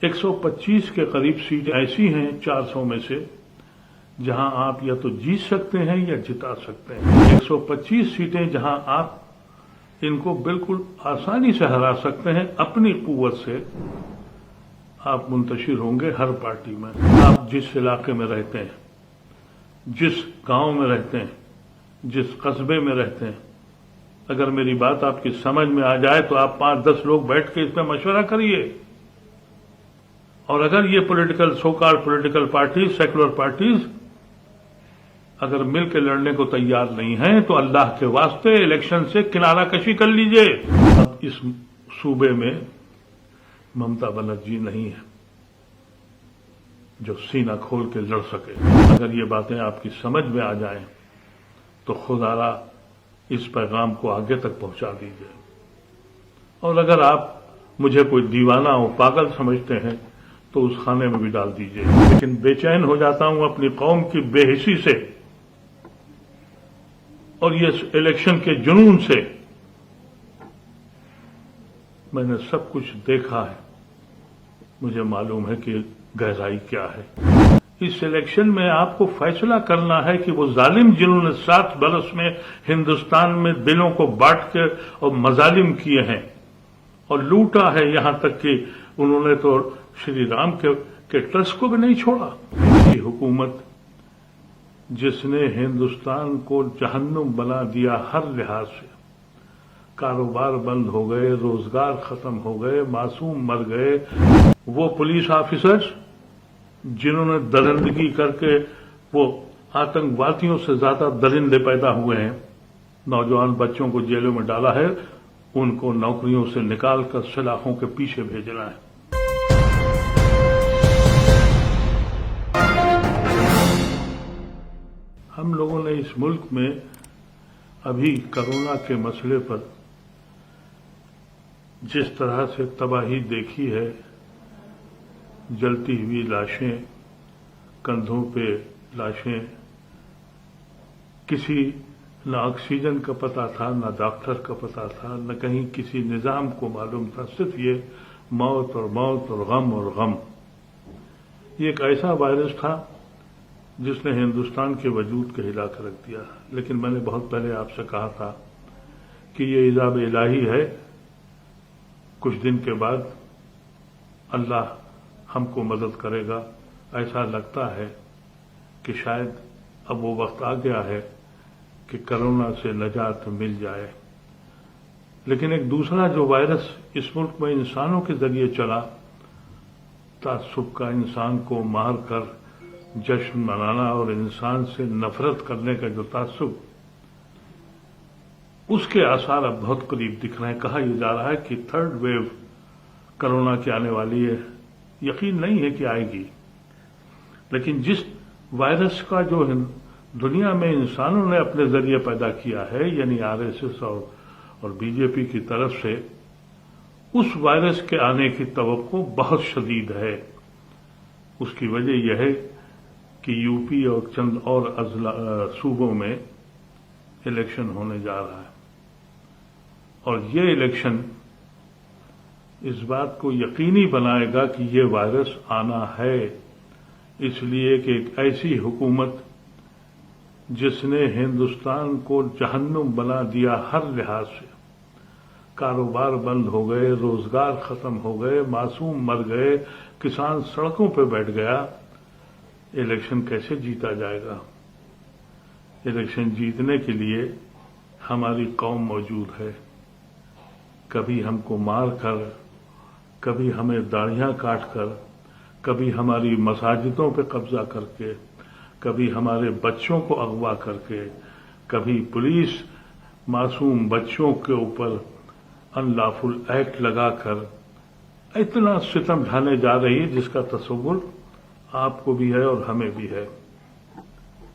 125 के करीब सीटें ऐसी हैं 400 में से जहां आप या तो जीत सकते हैं या जिता सकते हैं। 125 सीटें जहां आप इनको बिल्कुल आसानी से हरा सकते हैं। अपनी कुव्वत से आप मुंतशिर होंगे हर पार्टी में। आप जिस इलाके में रहते हैं, जिस गांव में रहते हैं, जिस कस्बे में रहते हैं, अगर मेरी बात आपकी समझ में आ जाए तो आप 5-10 लोग बैठ के इसमें मशवरा करिए। और अगर ये so called political parties, secular parties अगर मिल के लड़ने को तैयार नहीं हैं तो अल्लाह के वास्ते इलेक्शन से किनारा कशी कर लीजिए। अब इस सूबे में ममता बनर्जी नहीं है जो सीना खोल के लड़ सके। अगर ये बातें आपकी समझ में आ जाएं तो खुदारा इस पैगाम को आगे तक पहुंचा दीजिए। और अगर आप मुझे कोई दीवाना और पागल समझते हैं तो उस खाने में भी डाल दीजिए। लेकिन बेचैन हो जाता हूं अपनी कौम की बेहिसी से और ये इलेक्शन के जुनून से। मैंने सब कुछ देखा है, मुझे मालूम है कि गहराई क्या है। इस इलेक्शन में आपको फैसला करना है कि वो जालिम जिन्होंने 7 बरस में हिंदुस्तान में दिलों को बांट के और मजालिम किए हैं और लूटा है, यहां तक कि उन्होंने तो श्री राम के ट्रस्ट को भी नहीं छोड़ा। ऐसी हुकूमत जिसने हिंदुस्तान को जहन्नुम बना दिया हर लिहाज से। कारोबार बंद हो गए, रोजगार खत्म हो गए, मासूम मर गए। वो पुलिस ऑफिसर्स जिन्होंने दरिंदगी करके वो आतंकवादियों से ज्यादा दरिंदे पैदा हुए हैं, नौजवान बच्चों को जेलों में डाला है, उनको नौकरियों से निकालकर सलाखों के पीछे भेजना है। हम लोगों ने इस मुल्क में अभी कोरोना के मसले पर जिस तरह से तबाही देखी है, जलती हुई लाशें, कंधों पे लाशें, किसी न ऑक्सीजन का पता था, न डॉक्टर का पता था, न कहीं किसी निजाम को मालूम था, सिर्फ ये मौत और मौत और गम। ये एक ऐसा वायरस था जिसने हिंदुस्तान के वजूद को हिला कर रख दिया। लेकिन मैंने बहुत पहले आपसे कहा था कि ये इजाब इलाही है। कुछ दिन के बाद अल्लाह हमको मदद करेगा। ऐसा लगता है कि शायद अब वो वक्त आ गया है कि कोरोना से नजात मिल जाए। लेकिन एक दूसरा जो वायरस इस मुल्क में इंसानों के जरिए चला, तासुब का, इंसान को मार कर जश्न मनाना और इंसान से नफरत करने का जो तासुब, उसके आसार अब बहुत करीब दिख रहे हैं। कहा यह जा रहा है कि 3rd वेव कोरोना की आने वाली है। यकीन नहीं है कि आएगी, लेकिन जिस वायरस का जो दुनिया में इंसानों ने अपने जरिए पैदा किया है, यानी आरएसएस और बीजेपी की तरफ से, उस वायरस के आने की तवक्को बहुत शदीद है। उसकी वजह यह है कि यूपी और चंद और सूबों में इलेक्शन होने जा रहा है और ये इलेक्शन इस बात को यकीनी बनाएगा कि ये वायरस आना है। इसलिए कि एक ऐसी हुकूमत जिसने हिंदुस्तान को जहन्नुम बना दिया हर लिहाज से, कारोबार बंद हो गए, रोजगार खत्म हो गए, मासूम मर गए, किसान सड़कों पर बैठ गया, इलेक्शन कैसे जीता जाएगा? इलेक्शन जीतने के लिए हमारी कौम मौजूद है। कभी हमको मार कर, कभी हमें दाढ़ियां काट कर, कभी हमारी मसाजिदों पे कब्जा करके, कभी हमारे बच्चों को अगवा करके, कभी पुलिस मासूम बच्चों के ऊपर अनलॉफुल एक्ट लगाकर इतना सितम ढाने जा रही है जिसका तसव्वुर आपको भी है और हमें भी है।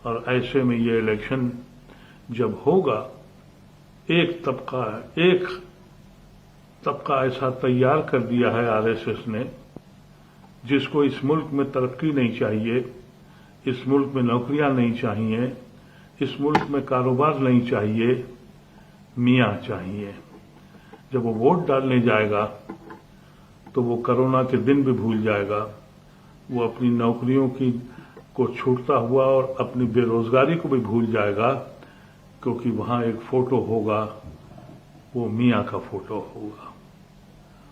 और ऐसे में ये इलेक्शन जब होगा, एक तबका ऐसा तैयार कर दिया है आरएसएस ने, जिसको इस मुल्क में तरक्की नहीं चाहिए, इस मुल्क में नौकरियां नहीं चाहिए, इस मुल्क में कारोबार नहीं चाहिए, मियां चाहिए। जब वो वोट डालने जाएगा तो वो कोरोना के दिन भी भूल जाएगा, वो अपनी नौकरियों को छूटता हुआ और अपनी बेरोजगारी को भी भूल जाएगा, क्योंकि वहां एक फोटो होगा, वो मियां का फोटो होगा।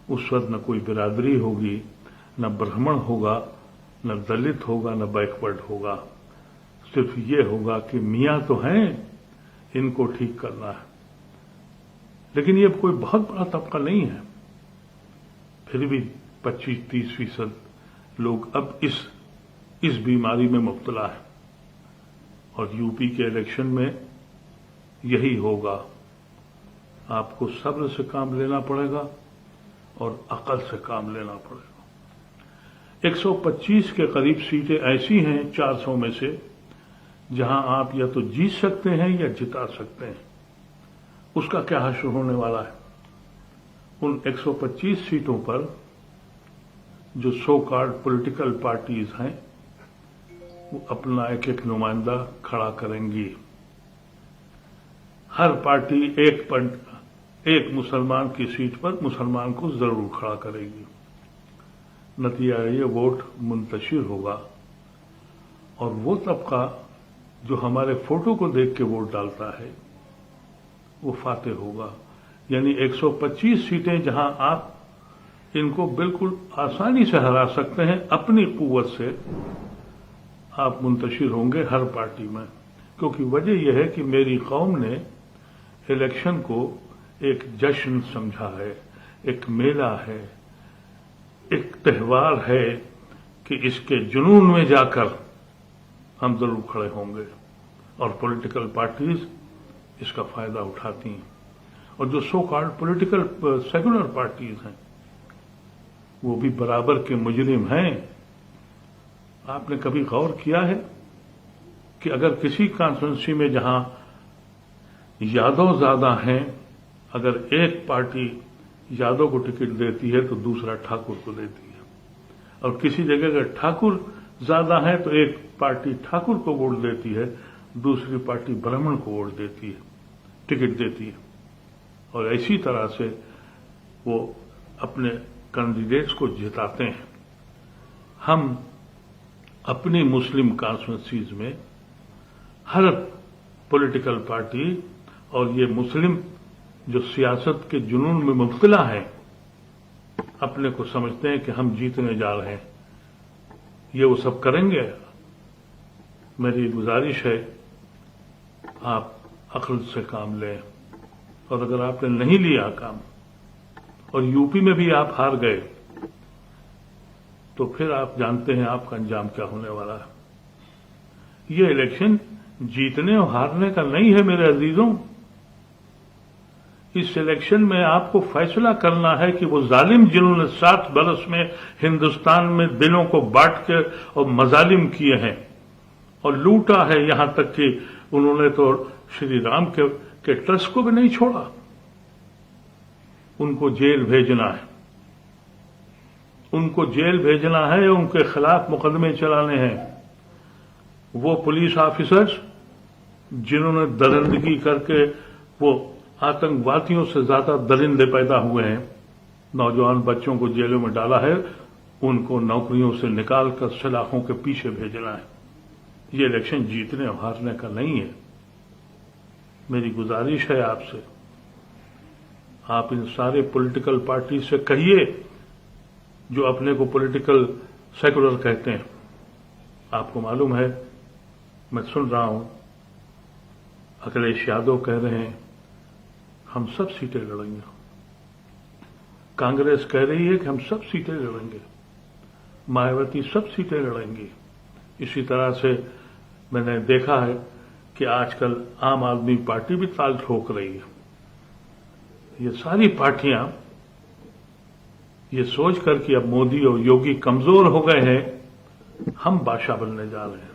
उस वक्त न कोई बिरादरी होगी, न ब्राह्मण होगा, न दलित होगा, न बैकवर्ड होगा। सिर्फ ये होगा कि मियां तो हैं, इनको ठीक करना है। लेकिन ये कोई बहुत बड़ा तबका नहीं है, फिर भी 25-30% लोग अब इस बीमारी में मुब्तला है। और यूपी के इलेक्शन में यही होगा। आपको सब्र से काम लेना पड़ेगा और अकल से काम लेना पड़ेगा। 125 के करीब सीटें ऐसी हैं 400 में से, जहां आप या तो जीत सकते हैं या जिता सकते हैं। उसका क्या हश्र होने वाला है? उन 125 सीटों पर जो सो कॉल्ड पॉलिटिकल पार्टीज हैं, वो अपना एक एक नुमाइंदा खड़ा करेंगी। हर पार्टी एक मुसलमान की सीट पर मुसलमान को जरूर खड़ा करेगी। नतीजा ये वोट मुंतशिर होगा और वो तबका जो हमारे फोटो को देख के वोट डालता है वो फातेह होगा। यानी 125 सीटें जहां आप इनको बिल्कुल आसानी से हरा सकते हैं, अपनी कुव्वत से आप मुंतशिर होंगे हर पार्टी में। क्योंकि वजह यह है कि मेरी कौम ने इलेक्शन को एक जश्न समझा है, एक मेला है, एक त्यौहार है कि इसके जुनून में जाकर हम जरूर खड़े होंगे। और पॉलिटिकल पार्टीज इसका फायदा उठाती हैं। और जो so called political secular parties हैं, वो भी बराबर के मुजरिम हैं। आपने कभी गौर किया है कि अगर किसी कॉन्स्टिट्यूंसी में जहां यादव ज्यादा हैं, अगर एक पार्टी यादव को टिकट देती है तो दूसरा ठाकुर को देती है, और किसी जगह अगर ठाकुर ज्यादा है तो एक पार्टी ठाकुर को वोट देती है, दूसरी पार्टी ब्राह्मण को वोट देती है, टिकट देती है। और इसी तरह से वो अपने कैंडिडेट्स को जिताते हैं। हम अपनी मुस्लिम कॉन्स्टिट्यूंसीज में हर पॉलिटिकल पार्टी और ये मुस्लिम जो सियासत के जुनून में मुब्तला है, अपने को समझते हैं कि हम जीतने जा रहे हैं। ये वो सब करेंगे। मेरी गुजारिश है, आप अक्ल से काम लें। और अगर आपने नहीं लिया काम और यूपी में भी आप हार गए, तो फिर आप जानते हैं आपका अंजाम क्या होने वाला है। ये इलेक्शन जीतने और हारने का नहीं है मेरे अजीजों। इस इलेक्शन में आपको फैसला करना है कि वो जालिम जिन्होंने 7 बरस में हिंदुस्तान में दिलों को बांट के और मजालिम किए हैं और लूटा है, यहां तक कि उन्होंने तो श्री राम के ट्रस्ट को भी नहीं छोड़ा। उनको जेल भेजना है, उनको जेल भेजना है, उनके खिलाफ मुकदमे चलाने हैं। वो पुलिस ऑफिसर्स जिन्होंने दरिंदगी करके वो आतंकवादियों से ज्यादा दरिंदे पैदा हुए हैं, नौजवान बच्चों को जेलों में डाला है, उनको नौकरियों से निकालकर सलाखों के पीछे भेजना है। ये इलेक्शन जीतने और हारने का नहीं है। मेरी गुजारिश है आपसे, आप इन सारे पॉलिटिकल पार्टी से कहिए जो अपने को पॉलिटिकल सेकुलर कहते हैं। आपको मालूम है, मैं सुन रहा हूं अखिलेश यादव कह रहे हैं हम सब सीटें लड़ेंगे। कांग्रेस कह रही है कि हम सब सीटें लड़ेंगे। मायावती सब सीटें लड़ेंगी। इसी तरह से मैंने देखा है कि आजकल आम आदमी पार्टी भी ताल ठोक रही है। ये सारी पार्टियां ये सोचकर कि अब मोदी और योगी कमजोर हो गए हैं, हम बादशाह बनने जा रहे हैं,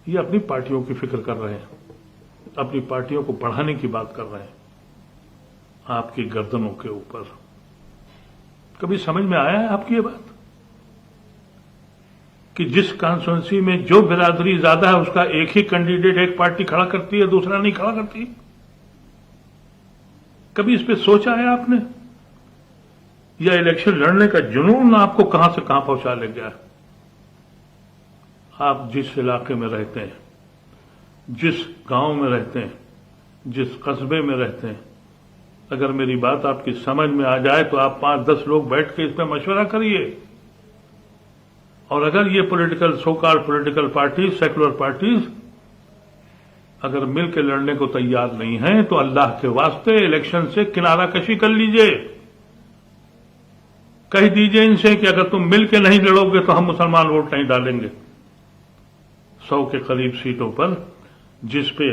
ये अपनी पार्टियों की फिक्र कर रहे हैं, अपनी पार्टियों को बढ़ाने की बात कर रहे हैं आपकी गर्दनों के ऊपर। कभी समझ में आया है आपकी ये बात कि जिस कॉन्स्टिट्यूंसी में जो बिरादरी ज्यादा है उसका एक ही कैंडिडेट एक पार्टी खड़ा करती है, दूसरा नहीं खड़ा करती? कभी इस पे सोचा है आपने? या इलेक्शन लड़ने का जुनून आपको कहां से कहां पहुंचा ले गया? आप जिस इलाके में रहते हैं, जिस गांव में रहते हैं, जिस कस्बे में रहते हैं, अगर मेरी बात आपकी समझ में आ जाए तो आप 5-10 लोग बैठ के इस पर मशवरा करिए। और अगर ये पॉलिटिकल पार्टीज, सेकुलर पार्टीज अगर मिल के लड़ने को तैयार नहीं हैं तो अल्लाह के वास्ते इलेक्शन से किनारा कशी कर लीजिए। कह दीजिए इनसे कि अगर तुम मिल के नहीं लड़ोगे तो हम मुसलमान वोट नहीं डालेंगे। 100 के करीब सीटों पर जिस पे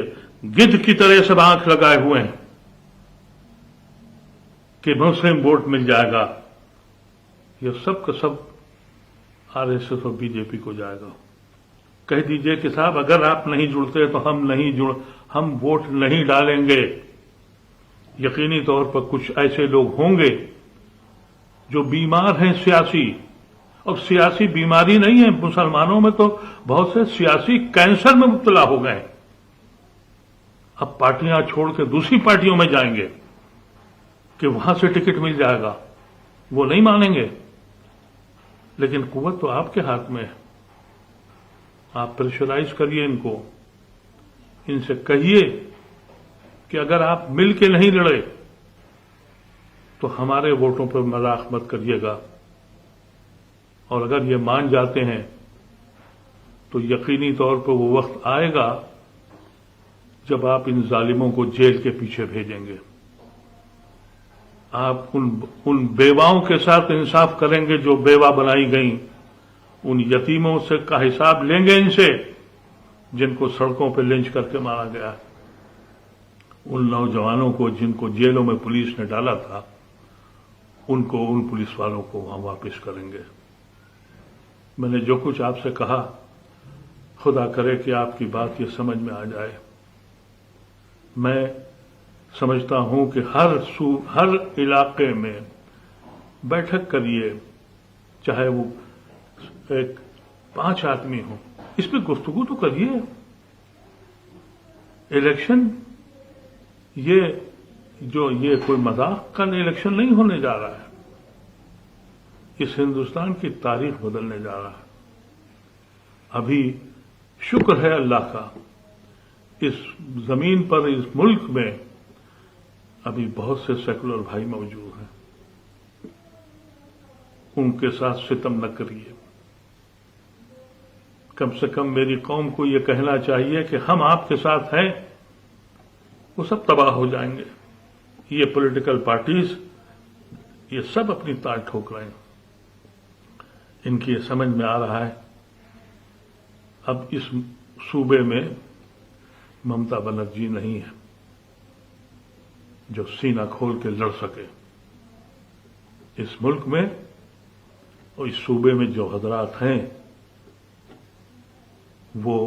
गिद्ध की तरह सब आंख लगाए हुए हैं कि मुस्लिम वोट मिल जाएगा, ये सब का सब आरएसएस और बीजेपी को जाएगा। कह दीजिए कि साहब अगर आप नहीं जुड़ते तो हम वोट नहीं डालेंगे। यकीनी तौर पर कुछ ऐसे लोग होंगे जो बीमार हैं सियासी, और सियासी बीमारी नहीं है, मुसलमानों में तो बहुत से सियासी कैंसर में मुब्तला हो गए। अब पार्टियां छोड़ के दूसरी पार्टियों में जाएंगे कि वहां से टिकट मिल जाएगा, वो नहीं मानेंगे। लेकिन कुव्वत तो आपके हाथ में है। आप प्रेशराइज करिए इनको, इनसे कहिए कि अगर आप मिल के नहीं लड़े तो हमारे वोटों पर मजाक मत करिएगा। और अगर ये मान जाते हैं तो यकीनी तौर पर वो वक्त आएगा जब आप इन जालिमों को जेल के पीछे भेजेंगे। आप उन बेवाओं के साथ इंसाफ करेंगे जो बेवा बनाई गई, उन यतीमों से का हिसाब लेंगे इनसे जिनको सड़कों पर लिंच करके मारा गया, उन नौजवानों को जिनको जेलों में पुलिस ने डाला था, उनको, उन पुलिस वालों को वहां वापस करेंगे। मैंने जो कुछ आपसे कहा, खुदा करे कि आपकी बात ये समझ में आ जाए। मैं समझता हूं कि हर इलाके में बैठक करिए, चाहे वो 5 आदमी हो, इस पे गुफ्तगू तो करिए। इलेक्शन ये कोई मजाक का इलेक्शन नहीं होने जा रहा है। इस हिंदुस्तान की तारीख बदलने जा रहा है। अभी शुक्र है अल्लाह का, इस जमीन पर, इस मुल्क में अभी बहुत से सेकुलर भाई मौजूद हैं। उनके साथ सितम न करिए। कम से कम मेरी कौम को यह कहना चाहिए कि हम आपके साथ हैं, वो सब तबाह हो जाएंगे। ये पॉलिटिकल पार्टीज, ये सब अपनी ताल ठोक रहे हैं। इनकी ये समझ में आ रहा है अब इस सूबे में ममता बनर्जी नहीं है जो सीना खोल के लड़ सके। इस मुल्क में और इस सूबे में जो हजरात हैं वो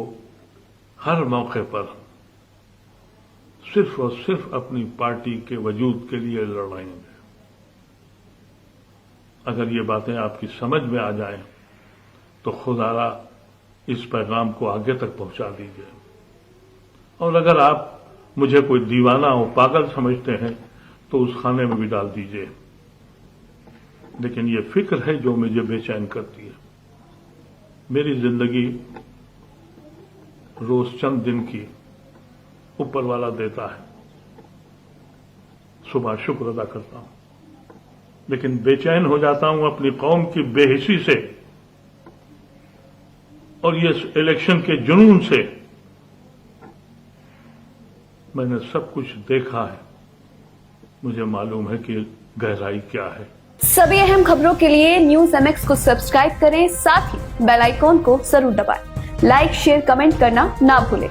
हर मौके पर सिर्फ और सिर्फ अपनी पार्टी के वजूद के लिए लड़ रहे हैं। अगर ये बातें आपकी समझ में आ जाएं तो खुदारा इस पैगाम को आगे तक पहुंचा दीजिए। और अगर आप मुझे कोई दीवाना और पागल समझते हैं तो उस खाने में भी डाल दीजिए। लेकिन ये फिक्र है जो मुझे बेचैन करती है। मेरी जिंदगी रोज चंद दिन की ऊपर वाला देता है, सुबह शुक्र अदा करता हूं, लेकिन बेचैन हो जाता हूं अपनी कौम की बेहिसी से और ये इलेक्शन के जुनून से। मैंने सब कुछ देखा है, मुझे मालूम है कि गहराई क्या है। सभी अहम खबरों के लिए न्यूज़ MX को सब्सक्राइब करें, साथ ही बेल आइकॉन को जरूर दबाएं। लाइक, शेयर, कमेंट करना ना भूलें।